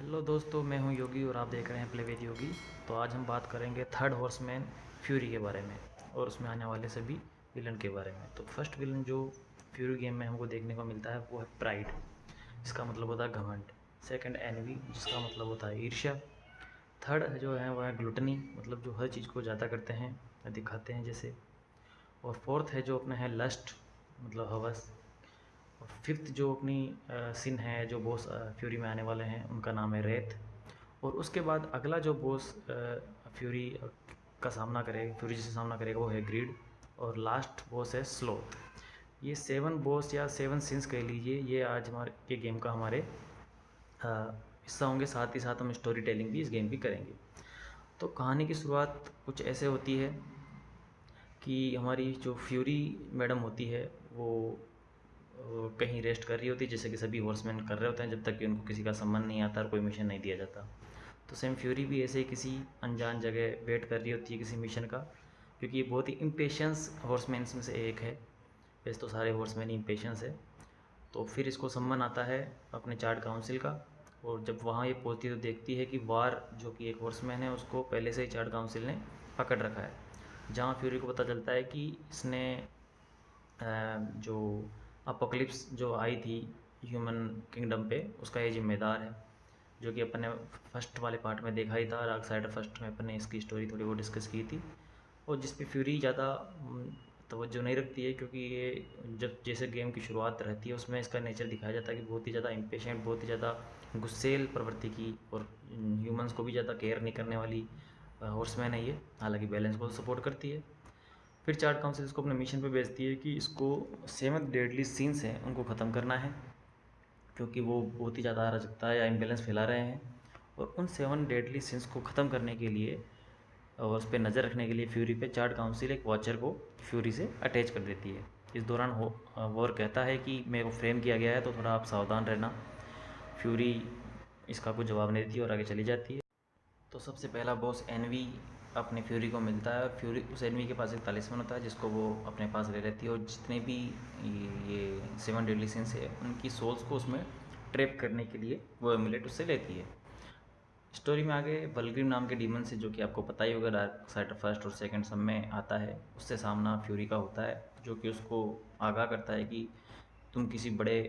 Hello दोस्तों, मैं हूं योगी और आप देख रहे हैं प्ले विद योगी। तो आज हम बात करेंगे थर्ड हॉर्समैन फ्यूरी के बारे में और उसमें आने वाले सभी विलन के बारे में। तो फर्स्ट विलन जो फ्यूरी गेम में हमको देखने को मिलता है वो है प्राइड, जिसका मतलब होता है घमंड। सेकंड एनवी, जिसका मतलब होता है ईर्ष्या। थर्ड जो है वह है ग्लूटनी, मतलब जो हर चीज़ को ज़्यादा करते हैं या दिखाते हैं जैसे। और फोर्थ है जो अपना है लस्ट, मतलब हवस। और फिफ्थ जो अपनी सिन है, जो बॉस फ्यूरी में आने वाले हैं, उनका नाम है रेथ। और उसके बाद अगला जो बॉस फ्यूरी का सामना करेगा, फ्यूरी से सामना करेगा, वो है ग्रीड। और लास्ट बॉस है स्लोथ। ये 7 बॉस या 7 सिंस कह लीजिए, ये आज हमारे ये गेम का हमारे हिस्सा होंगे। साथ ही साथ हम स्टोरी टेलिंग भी इस गेम की करेंगे। तो कहानी की शुरुआत कुछ ऐसे होती है कि हमारी जो फ्यूरी मैडम होती है वो कहीं रेस्ट कर रही होती है, जैसे कि सभी हॉर्समैन कर रहे होते हैं, जब तक कि उनको किसी का सम्मान नहीं आता और कोई मिशन नहीं दिया जाता। तो सेम फ्यूरी भी ऐसे ही किसी अनजान जगह वेट कर रही होती है किसी मिशन का, क्योंकि ये बहुत ही इम्पेशंस हॉर्समैन्स में से एक है। वैसे तो सारे हॉर्समैन ही इम्पेशंस है। तो फिर इसको सम्मान आता है अपने चार्ट काउंसिल का। और जब वहाँ ये पहुँचती है तो देखती है कि वार, जो कि एक हॉर्समैन है, उसको पहले से ही चार्ट काउंसिल ने पकड़ रखा है। जहाँ फ्यूरी को पता चलता है कि इसने जो अपोकलिप्स जो आई थी ह्यूमन किंगडम पे, उसका ये जिम्मेदार है। जो कि अपने फर्स्ट वाले पार्ट में देखा ही था, डार्क साइड फर्स्ट में अपने इसकी स्टोरी थोड़ी वो डिस्कस की थी। और जिस पे फ्यूरी ज़्यादा तवज्जो नहीं रखती है, क्योंकि ये जब जैसे गेम की शुरुआत रहती है उसमें इसका नेचर दिखाया जाता है कि बहुत ही ज़्यादा इम्पेशेंट, बहुत ही ज़्यादा गुस्सेल प्रवृत्ति की, और ह्यूमंस को भी ज़्यादा केयर नहीं करने वाली हॉर्समैन है ये। हालांकि बैलेंस को सपोर्ट करती है। फिर चार्ट काउंसिल इसको अपने मिशन पे भेजती है कि इसको 7 डेडली सीन्स हैं उनको ख़त्म करना है, क्योंकि वो बहुत ही ज़्यादा अराजकता या इम्बेलेंस फैला रहे हैं। और उन 7 डेडली सीन्स को ख़त्म करने के लिए और उस पर नज़र रखने के लिए फ्यूरी पे चार्ट काउंसिल एक वॉचर को फ्यूरी से अटैच कर देती है। इस दौरान वॉर कहता है कि मेरे को फ्रेम किया गया है, तो थोड़ा आप सावधान रहना। फ्यूरी इसका कोई जवाब नहीं देती और आगे चली जाती है। तो सबसे पहला बॉस एनवी अपने फ्यूरी को मिलता है, और फ्यूरी उस एनवी के पास एक तालिस्मन होता है जिसको वो अपने पास ले लेती है। और जितने भी ये 7 डेडली सिंस है उनकी सोल्स को उसमें ट्रैप करने के लिए वो एमुलेट उससे लेती है। स्टोरी में आगे वल्गरिम नाम के डीमन से, जो कि आपको पता ही होगा डार्क साइड फर्स्ट और सेकंड सब में आता है, उससे सामना फ्यूरी का होता है, जो कि उसको आगाह करता है कि तुम किसी बड़े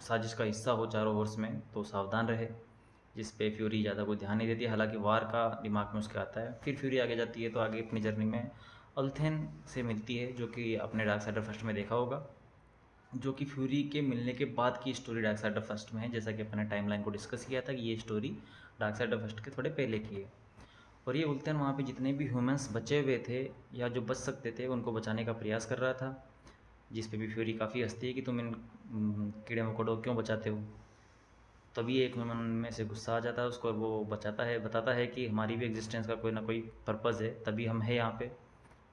साजिश का हिस्सा हो चारों ओर में, तो सावधान रहे। जिस पे फ्यूरी ज़्यादा कोई ध्यान नहीं देती है, हालांकि वार का दिमाग में उसके आता है। फिर फ्यूरी आगे जाती है तो आगे अपनी जर्नी में अल्थेन से मिलती है, जो कि आपने डार्क साइडर फर्स्ट में देखा होगा, जो कि फ्यूरी के मिलने के बाद की स्टोरी डार्क साइडर फर्स्ट में है। जैसा कि अपने टाइमलाइन को डिस्कस किया था कि ये स्टोरी डार्क साइडर फर्स्ट के थोड़े पहले की है। और ये उल्थेन वहाँ पे जितने भी ह्यूमंस बचे हुए थे या जो बच सकते थे उनको बचाने का प्रयास कर रहा था, जिस पे भी फ्यूरी काफ़ी हंसती है कि तुम इन कीड़े मकोड़ों को क्यों बचाते हो। तभी एक ह्यूमन में से गुस्सा आ जाता है उसको, और वो बचाता है, बताता है कि हमारी भी एग्जिस्टेंस का कोई ना कोई पर्पज़ है, तभी हम हैं यहाँ पे।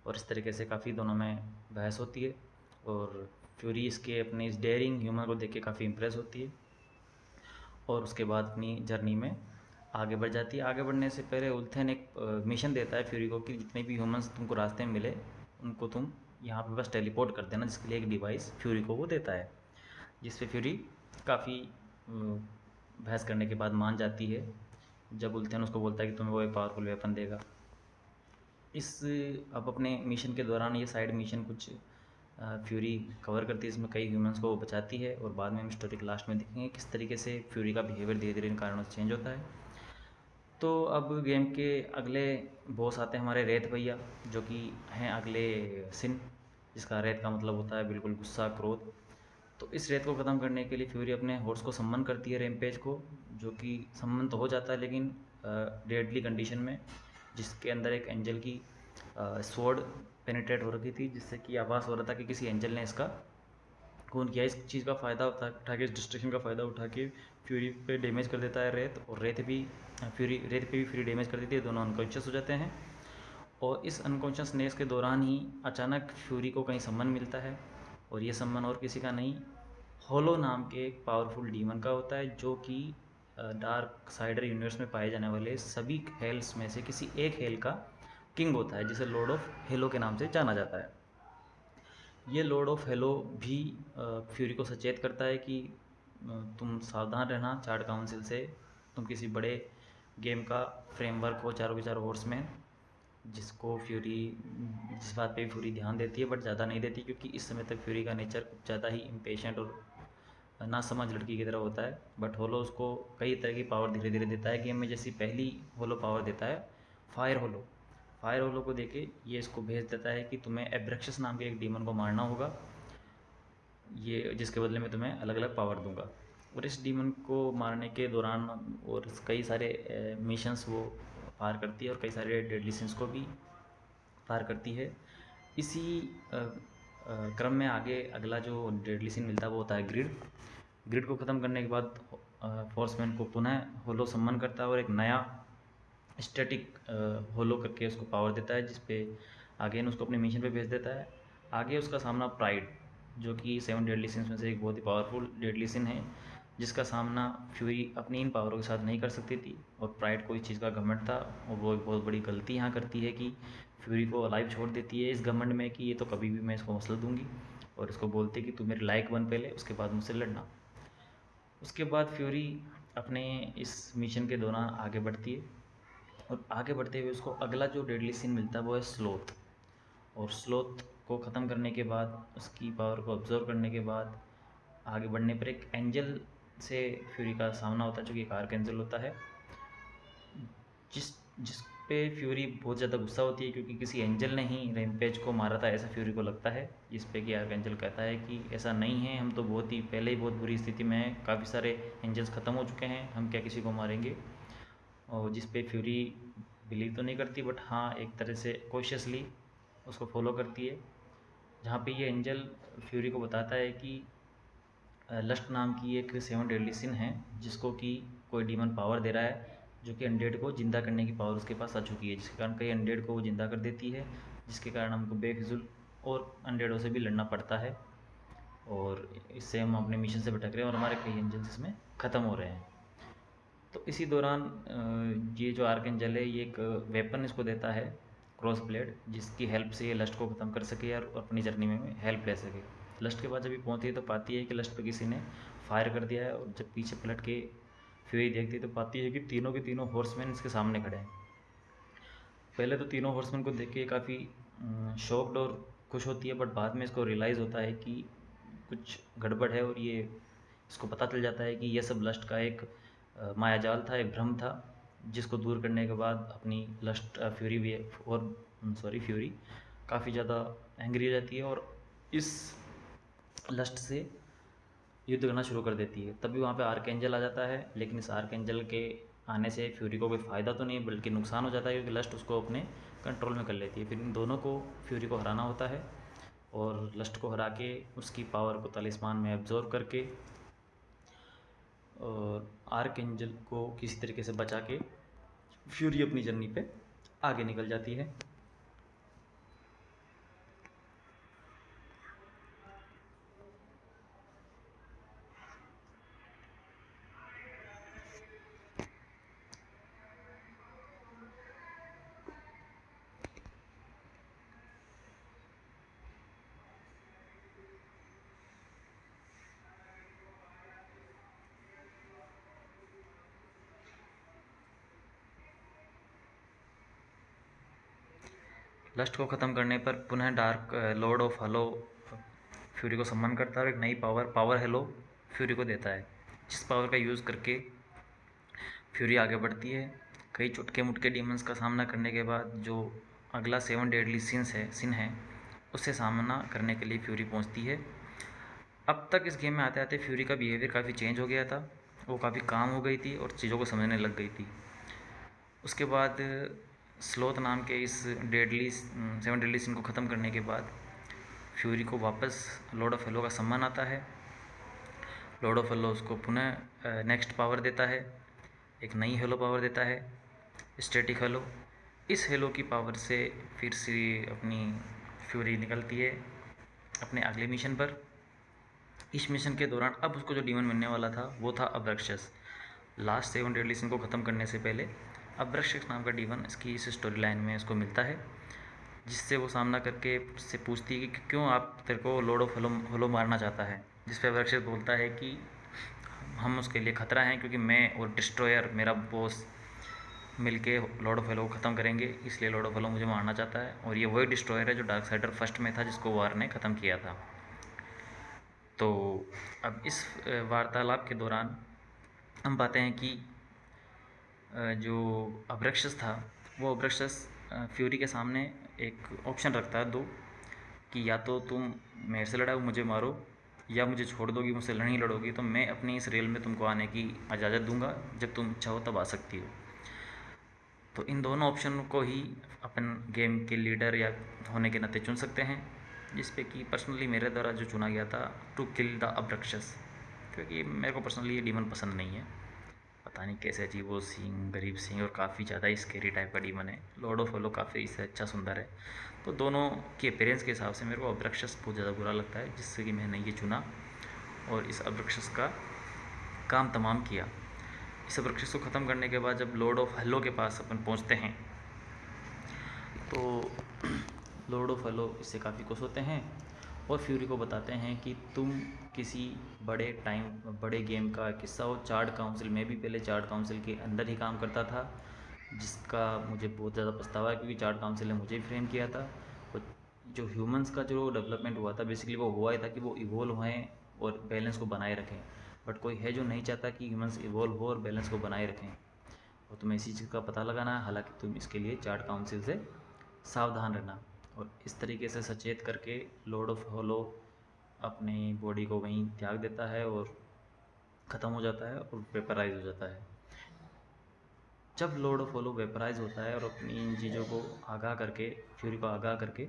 और इस तरीके से काफ़ी दोनों में बहस होती है। और फ्यूरी इसके अपने इस डेयरिंग ह्यूमन को देख के काफ़ी इम्प्रेस होती है, और उसके बाद अपनी जर्नी में आगे बढ़ जाती है। आगे बढ़ने से पहले उल्थेन एक मिशन देता है फ्यूरी को कि जितने भी ह्यूमंस तुमको रास्ते में मिले उनको तुम यहाँ पे बस टेलीपोर्ट कर देना, जिसके लिए एक डिवाइस फ्यूरी को वो देता है। जिस पे फ्यूरी काफ़ी बहस करने के बाद मान जाती है, जब उल्थेन उसको बोलता है कि तुम्हें वो एक पावरफुल वेपन देगा। इस अब अपने मिशन के दौरान ये साइड मिशन कुछ फ्यूरी कवर करती है, इसमें कई ह्यूमंस को वो बचाती है, और बाद में हम स्टोरी के लास्ट में देखेंगे किस तरीके से फ्यूरी का बिहेवियर धीरे धीरे इन कारणों से चेंज होता है। तो अब गेम के अगले बॉस आते हैं हमारे रेत भैया, जो कि हैं अगले सिन, जिसका रेत का मतलब होता है बिल्कुल गुस्सा, क्रोध। तो इस रेत को ख़त्म करने के लिए फ्यूरी अपने हॉर्स को सम्मन करती है, रैम्पेज को, जो कि सम्मन तो हो जाता है लेकिन डेडली कंडीशन में, जिसके अंदर एक एंजल की स्वॉर्ड पेनिट्रेट हो रखी थी, जिससे कि आभास हो रहा था कि किसी एंजल ने इसका खून किया। इस चीज़ का फ़ायदा उठा के, इस डिस्ट्रक्शन का फ़ायदा उठा के फ्यूरी पे डैमेज कर देता है रेत, और रेत पे भी फ्यूरी डैमेज कर देती है। दोनों अनकॉन्शियस हो जाते हैं। और इस अनकॉन्शियसनेस के दौरान ही अचानक फ्यूरी को कहीं सम्मन मिलता है, और ये सम्मन और किसी का नहीं, होलो नाम के एक पावरफुल डीमन का होता है, जो कि डार्क साइडर यूनिवर्स में पाए जाने वाले सभी हेल्स में से किसी एक हेल का किंग होता है, जिसे लॉर्ड ऑफ हेलो के नाम से जाना जाता है। ये लॉर्ड ऑफ हेलो भी फ्यूरी को सचेत करता है कि तुम सावधान रहना चार्ट काउंसिल से। तुम किसी बड़े गेम का फ्रेमवर्क हो, चारों के चारों हॉर्समैन, जिसको फ्यूरी, जिस बात पे फ्यूरी ध्यान देती है बट ज़्यादा नहीं देती, क्योंकि इस समय तक फ्यूरी का नेचर कुछ ज़्यादा ही इम्पेशेंट और ना समझ लड़की की तरह होता है। बट होलो उसको कई तरह की पावर धीरे धीरे देता है गेम में। जैसी पहली होलो पावर देता है फायर होलो। फायर होलो को देके ये इसको भेज देता है कि तुम्हें एब्रैक्सियस नाम के एक डीमन को मारना होगा, ये जिसके बदले में तुम्हें अलग अलग पावर दूंगा। और इस डीमन को मारने के दौरान और कई सारे मिशंस वो पार करती है और कई सारे डेडली सिंस को भी पार करती है। इसी क्रम में आगे अगला जो डेडली सीन मिलता है वो होता है ग्रिड। ग्रिड को ख़त्म करने के बाद फोर्समैन को पुनः होलो सम्मन करता है और एक नया स्टैटिक होलो करके उसको पावर देता है, जिस पे अगेन उसको अपने मिशन पे भेज देता है। आगे उसका सामना प्राइड, जो कि 7 डेडली सिंस में से एक बहुत ही पावरफुल डेडली सिन है, जिसका सामना फ्यूरी अपनी इन पावरों के साथ नहीं कर सकती थी। और प्राइड को इस चीज़ का घमंड था और वो एक बहुत बड़ी गलती यहाँ करती है कि फ्यूरी को अलाइव छोड़ देती है इस घमंड में कि ये तो कभी भी मैं इसको मसल दूंगी, और इसको बोलती है कि तू मेरे लायक बन पहले, उसके बाद मुझसे लड़ना। उसके बाद फ्यूरी अपने इस मिशन के दौरान आगे बढ़ती है और आगे बढ़ते हुए उसको अगला जो डेडली सीन मिलता है वो है स्लोथ। और स्लोथ को ख़त्म करने के बाद, उसकी पावर को ऑब्जर्व करने के बाद आगे बढ़ने पर एक एंजल से फ्यूरी का सामना होता है, जो कि एक आर्क एंजल होता है, जिस पे फ्यूरी बहुत ज़्यादा गुस्सा होती है, क्योंकि किसी एंजल ने ही रैम्पेज को मारा था ऐसा फ्यूरी को लगता है। जिस पे कि आर्क एंजल कहता है कि ऐसा नहीं है, हम तो बहुत ही पहले ही बहुत बुरी स्थिति में हैं, काफ़ी सारे एंजल्स ख़त्म हो चुके हैं, हम क्या किसी को मारेंगे। और जिस पे फ्यूरी बिलीव तो नहीं करती, बट हाँ एक तरह से कॉशियसली उसको फॉलो करती है। जहाँ पे ये एंजल फ्यूरी को बताता है कि लस्ट नाम की एक 7 डेडली सिन है, जिसको कि कोई डीमन पावर दे रहा है, जो कि अनडेड को ज़िंदा करने की पावर उसके पास आ चुकी है, जिसके कारण कई अनडेड को वो ज़िंदा कर देती है, जिसके कारण हमको बेफिजुल और अनडेडों से भी लड़ना पड़ता है। और इससे हम अपने मिशन से भटक रहे हैं और हमारे कई एंजल्स इसमें ख़त्म हो रहे हैं। तो इसी दौरान ये जो आर्क एंजल है ये एक वेपन इसको देता है, क्रॉस ब्लेड, जिसकी हेल्प से ये लस्ट को ख़त्म कर सके और अपनी जर्नी में हेल्प ले सके। लस्ट के बाद जब ये पहुँचती है तो पाती है कि लस्ट पे किसी ने फायर कर दिया है, और जब पीछे पलट के फ्यूरी देखती है तो पाती है कि तीनों के तीनों हॉर्समैन इसके सामने खड़े हैं। पहले तो तीनों हॉर्समैन को देख के काफ़ी शॉक्ड और खुश होती है, बट बाद में इसको रियलाइज़ होता है कि कुछ गड़बड़ है, और ये इसको पता चल जाता है कि यह सब लस्ट का एक मायाजाल था, एक भ्रम था, जिसको दूर करने के बाद अपनी लस्ट फ्यूरी भी और फ्यूरी काफ़ी ज़्यादा एंग्री हो जाती है और इस लस्ट से युद्ध करना शुरू कर देती है। तभी वहाँ पे आर्क एंजल आ जाता है, लेकिन इस आर्क एंजल के आने से फ्यूरी को कोई फ़ायदा तो नहीं बल्कि नुकसान हो जाता है, क्योंकि लस्ट उसको अपने कंट्रोल में कर लेती है। फिर इन दोनों को फ्यूरी को हराना होता है, और लस्ट को हरा के उसकी पावर को तलिस्मान में एब्जॉर्व करके और आर्क एंजल को किसी तरीके से बचा के फ्यूरी अपनी जर्नी पे आगे निकल जाती है। लस्ट को ख़त्म करने पर पुनः dark Lord of hello fury को सम्मान करता है और एक नई पावर हेलो फ्यूरी को देता है, जिस पावर का यूज़ करके फ्यूरी आगे बढ़ती है। कई चुटके मुटके डीमंस का सामना करने के बाद जो अगला 7 डेडली सिन है उससे सामना करने के लिए फ्यूरी पहुंचती है। अब तक इस गेम में आते आते फ्यूरी का बिहेवियर काफ़ी चेंज हो गया था, वो काफ़ी काम हो गई थी और चीज़ों को समझने लग गई थी। उसके बाद स्लोथ नाम के इस 7 डेडली सिन को ख़त्म करने के बाद फ्यूरी को वापस लॉर्ड ऑफ हेलो का सम्मान आता है। लॉर्ड ऑफ हेलो उसको पुनः नेक्स्ट पावर देता है, एक नई हेलो पावर देता है, स्टैटिक हेलो। इस हेलो की पावर से फिर से अपनी फ्यूरी निकलती है अपने अगले मिशन पर। इस मिशन के दौरान अब उसको जो डीमन मिलने वाला था वो था अब्रैक्सियस। लास्ट 7 डेडली सिन को ख़त्म करने से पहले अब्रैक्सियस नाम का डीमन इसकी इस स्टोरी लाइन में इसको मिलता है, जिससे वो सामना करके उससे पूछती है कि क्यों आप तेरे को लॉर्ड ऑफ हेलो मारना चाहता है। जिस पे अब्रैक्सियस बोलता है कि हम उसके लिए ख़तरा हैं, क्योंकि मैं और डिस्ट्रॉयर मेरा बॉस मिलके लॉर्ड ऑफ हेलो को ख़त्म करेंगे। इसलिए लॉर्ड ऑफ हेलो मुझे मारना चाहता है, और ये वही डिस्ट्रॉयर है जो डार्कसाइडर फर्स्ट में था, जिसको वार ने ख़त्म किया था। तो अब इस वार्तालाप के दौरान हम पाते हैं कि जो अब्रक्षस था, वो अब्रक्षस फ्यूरी के सामने एक ऑप्शन रखता है दो, कि या तो तुम मेरे से लड़ाओ, मुझे मारो, या मुझे छोड़ दोगी, मुझसे नहीं लड़ोगी तो मैं अपनी इस रेल में तुमको आने की इजाज़त दूंगा, जब तुम चाहो तब आ सकती हो। तो इन दोनों ऑप्शन को ही अपन गेम के लीडर या होने के नाते चुन सकते हैं, जिस पे कि पर्सनली मेरे द्वारा जो चुना गया था, टू किल द अब्रक्षस, क्योंकि मेरे को पर्सनली ये डीमन पसंद नहीं है। पता नहीं कैसे अजीब वो सींग, गरीब सींग, और काफ़ी ज़्यादा स्केरी टाइप का डीमन है। लॉर्ड ऑफ हेलो काफ़ी इससे अच्छा सुंदर है। तो दोनों के अपीयरेंस के हिसाब से मेरे को अब्रक्षस बहुत ज़्यादा बुरा लगता है, जिससे कि मैंने ये चुना और इस अब्रक्षस का काम तमाम किया। इस अब्रक्षस को ख़त्म करने के बाद जब लॉर्ड ऑफ हेलो के पास अपन पहुँचते हैं, तो लॉर्ड ऑफ हेलो इससे काफ़ी खुश होते हैं और फ्यूरी को बताते हैं कि तुम किसी बड़े गेम का किस्सा हो। चार्ड काउंसिल में भी पहले चार्ड काउंसिल के अंदर ही काम करता था, जिसका मुझे बहुत ज़्यादा पछतावा है, क्योंकि चार्ड काउंसिल ने मुझे ही फ्रेम किया था। और जो ह्यूमंस का जो डेवलपमेंट हुआ था, बेसिकली वो हुआ ही था कि वो इवोल्व होएं और बैलेंस को बनाए रखें। बट कोई है जो नहीं चाहता कि ह्यूमंस इवोल्व हो और बैलेंस को बनाए रखें, और तुम्हें इसी चीज़ का पता लगाना है। हालांकि तुम इसके लिए चार्ड काउंसिल से सावधान रहना। और इस तरीके से सचेत करके लॉर्ड ऑफ हेलो अपनी बॉडी को वहीं त्याग देता है और ख़त्म हो जाता है और वेपराइज हो जाता है। जब लॉर्ड ऑफ हेलो वेपराइज होता है और अपनी इन चीज़ों को आगाह करके, फ्यूरी को आगाह करके,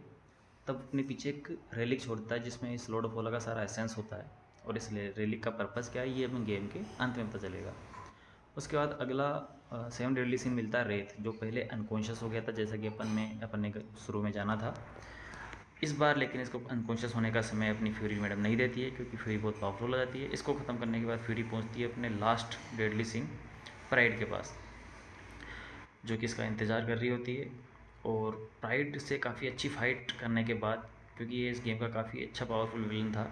तब अपने पीछे एक रेलिक छोड़ता है, जिसमें इस लॉर्ड ऑफ हेलो का सारा एसेंस होता है। और इस रेलिक का पर्पज़ क्या है, ये हमें गेम के अंत में पता चलेगा। उसके बाद अगला 7 डेडली सीन मिलता है रेथ, जो पहले अनकॉन्शियस हो गया था, जैसा कि अपन ने शुरू में जाना था। इस बार लेकिन इसको अनकॉन्शियस होने का समय अपनी फ्यूरी मैडम नहीं देती है, क्योंकि फ्यूरी बहुत पावरफुल हो जाती है। इसको ख़त्म करने के बाद फ्यूरी पहुंचती है अपने लास्ट डेडली सीन प्राइड के पास, जो कि इसका इंतज़ार कर रही होती है। और प्राइड से काफ़ी अच्छी फाइट करने के बाद, क्योंकि ये इस गेम का काफ़ी अच्छा पावरफुल विलन था,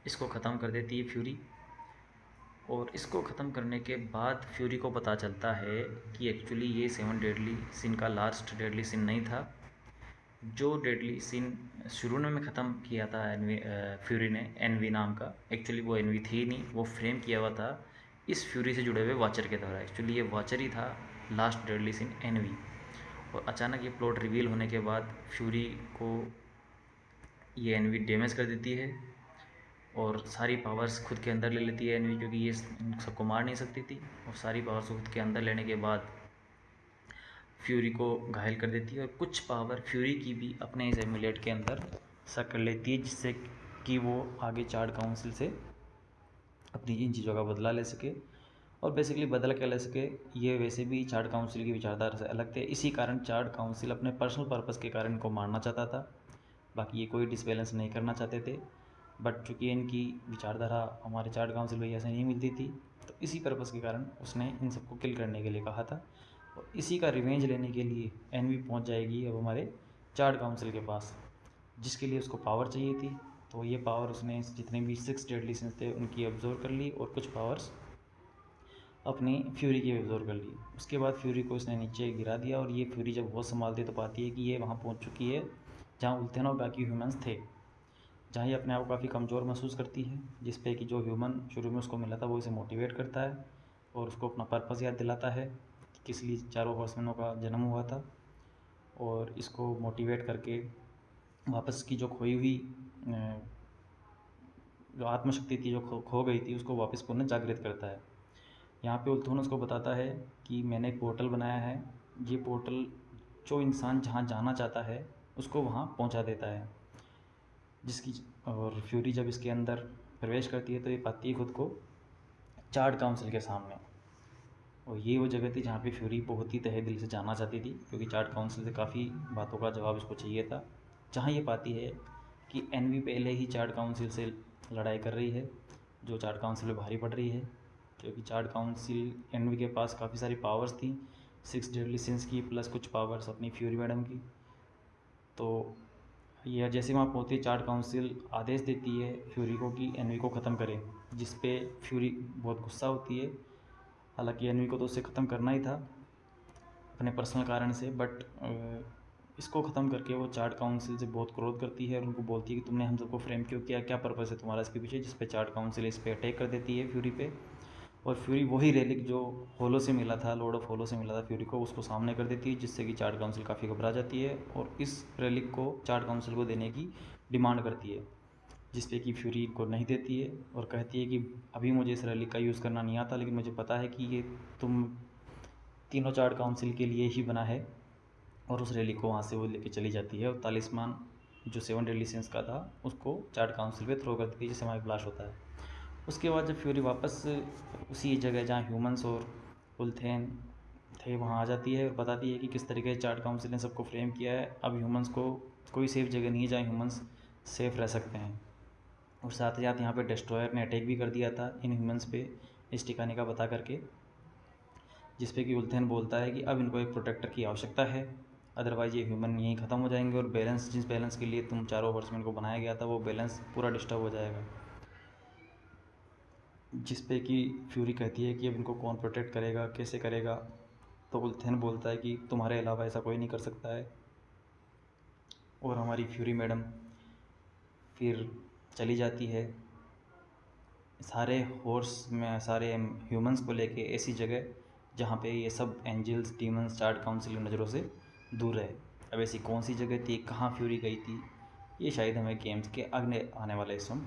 इसको ख़त्म कर देती है फ्यूरी। और इसको ख़त्म करने के बाद फ्यूरी को पता चलता है कि एक्चुअली ये 7 डेडली सीन का लास्ट डेडली सीन नहीं था। जो डेडली सीन शुरू में ख़त्म किया था फ्यूरी ने, एनवी नाम का, एक्चुअली वो एनवी थी नहीं, वो फ्रेम किया हुआ था इस फ्यूरी से जुड़े हुए वॉचर के द्वारा। एक्चुअली ये वॉचर ही था लास्ट डेडली सीन एनवी। और अचानक ये प्लॉट रिवील होने के बाद फ्यूरी को ये एनवी डैमेज कर देती है और सारी पावर्स खुद के अंदर ले लेती है एनवी, क्योंकि ये सबको मार नहीं सकती थी। और सारी पावर्स को खुद के अंदर लेने के बाद फ्यूरी को घायल कर देती है, और कुछ पावर फ्यूरी की भी अपने इस एमुलेट के अंदर सक कर लेती है, जिससे कि वो आगे चार्ड काउंसिल से अपनी इन चीज़ों का बदला ले सके। और बेसिकली बदला क्या ले सके, ये वैसे भी चार्ड काउंसिल की विचारधारा से अलग थे, इसी कारण चार्ड काउंसिल अपने पर्सनल पर्पस के कारण इनको मारना चाहता था। बाकी ये कोई डिसबैलेंस नहीं करना चाहते थे। बट चूँकि इनकी विचारधारा हमारे चार्ड काउंसिल भैया से नहीं मिलती थी, तो इसी पर्पस के कारण उसने इन सबको किल करने के लिए कहा था। और इसी का रिवेंज लेने के लिए एनवी पहुंच जाएगी अब हमारे चार्ड काउंसिल के पास, जिसके लिए उसको पावर चाहिए थी। तो ये पावर उसने जितने भी 6 डेडली सिंस थे उनकी ऑब्जर्व कर ली, और कुछ पावर्स अपनी फ्यूरी की ऑब्जर्व कर ली। उसके बाद फ्यूरी को इसने नीचे गिरा दिया, और ये फ्यूरी जब होश संभालती है तो पाती है कि ये वहाँ पहुँच चुकी है जहाँ उल्थेन और बाकी ह्यूमंस थे, जहाँ ये अपने आप को काफ़ी कमज़ोर महसूस करती है। जिस पे कि जो ह्यूमन शुरू में उसको मिला था वो इसे मोटिवेट करता है और उसको अपना पर्पस याद दिलाता है कि किस लिए चारों हॉर्समैनों का जन्म हुआ था, और इसको मोटिवेट करके वापस की जो खोई हुई जो आत्मशक्ति थी, जो खो गई थी, उसको वापस पुनः जागृत करता है। यहाँ पे उल्थोन उसको बताता है कि मैंने एक पोर्टल बनाया है, ये पोर्टल जो इंसान जहाँ जाना चाहता है उसको वहाँ पहुँचा देता है। जिसकी और फ्यूरी जब इसके अंदर प्रवेश करती है तो ये पाती है खुद को चार्ड काउंसिल के सामने। और ये वो जगह थी जहाँ पे फ्यूरी बहुत ही तहे दिल से जाना चाहती थी, क्योंकि चार्ड काउंसिल से काफ़ी बातों का जवाब इसको चाहिए था। जहाँ ये पाती है कि एनवी पहले ही चार्ड काउंसिल से लड़ाई कर रही है, जो चार्ड काउंसिल में भारी पड़ रही है, क्योंकि चार्ड काउंसिल एनवी के पास काफ़ी सारी पावर्स थी, 6 डेडली सिंस की प्लस कुछ पावर्स अपनी फ्यूरी मैडम की। तो यह जैसे वहाँ पहुँचती है, चार्ड काउंसिल आदेश देती है फ्यूरी को कि एनवी को ख़त्म करें। जिस पे फ्यूरी बहुत गुस्सा होती है। हालांकि एनवी को तो उसे ख़त्म करना ही था अपने पर्सनल कारण से, बट इसको ख़त्म करके वो चार्ट काउंसिल से बहुत क्रोध करती है और उनको बोलती है कि तुमने हम सबको फ्रेम क्यों किया, क्या पर्पज़ है तुम्हारा इसके पीछे, जिस पे चार्ट काउंसिल इस पे अटैक कर देती है फ्यूरी पे। और फ्यूरी वही रेलिक जो होलो से मिला था, लॉर्ड ऑफ होलो से मिला था फ्यूरी को, उसको सामने कर देती है, जिससे कि चार्ट काउंसिल काफ़ी घबरा जाती है और इस रेलिक को चार्ट काउंसिल को देने की डिमांड करती है, जिस पे कि फ्यूरी को नहीं देती है और कहती है कि अभी मुझे इस रेलिक का यूज़ करना नहीं आता, लेकिन मुझे पता है कि ये तुम तीनों चार्ट काउंसिल के लिए ही बना है। और उस रेलिक को वहाँ से वो लेके चली जाती है और तालिस्मान जो 7 डेडली सिंस का था उसको चार्ट काउंसिल पे थ्रो कर देती है, जिससे हमारा ब्लास्ट होता है। उसके बाद जब फ्यूरी वापस उसी जगह जहाँ ह्यूमंस और उल्थेन थे वहाँ आ जाती है और बताती है कि किस तरीके से चार्ट काउंसिल ने सबको फ्रेम किया है। अब ह्यूमंस को कोई सेफ जगह नहीं है जहाँ ह्यूमंस सेफ रह सकते हैं। और साथ ही साथ यहाँ पे डिस्ट्रॉयर ने अटैक भी कर दिया था इन ह्यूमंस पे इस ठिकाने का बता करके, जिस पे कि उल्थेन बोलता है कि अब इनको एक प्रोटेक्टर की आवश्यकता है, अदरवाइज़ ये ह्यूमन यहीं ख़त्म हो जाएंगे और बैलेंस, जिस बैलेंस के लिए तुम चारों हॉर्समैन को बनाया गया था, वो बैलेंस पूरा डिस्टर्ब हो जाएगा। जिस पे कि फ्यूरी कहती है कि अब इनको कौन प्रोटेक्ट करेगा, कैसे करेगा। तो उल्थेन बोलता है कि तुम्हारे अलावा ऐसा कोई नहीं कर सकता है। और हमारी फ्यूरी मैडम फिर चली जाती है सारे हॉर्स में, सारे ह्यूमंस को लेके ऐसी जगह जहाँ पे ये सब एंजल्स, डीमंस, चार्ट काउंसिल की नज़रों से दूर है। अब ऐसी कौन सी जगह थी, कहाँ फ्यूरी गई थी, ये शायद हमें गेम्स के अगले आने वाले हिस्सों में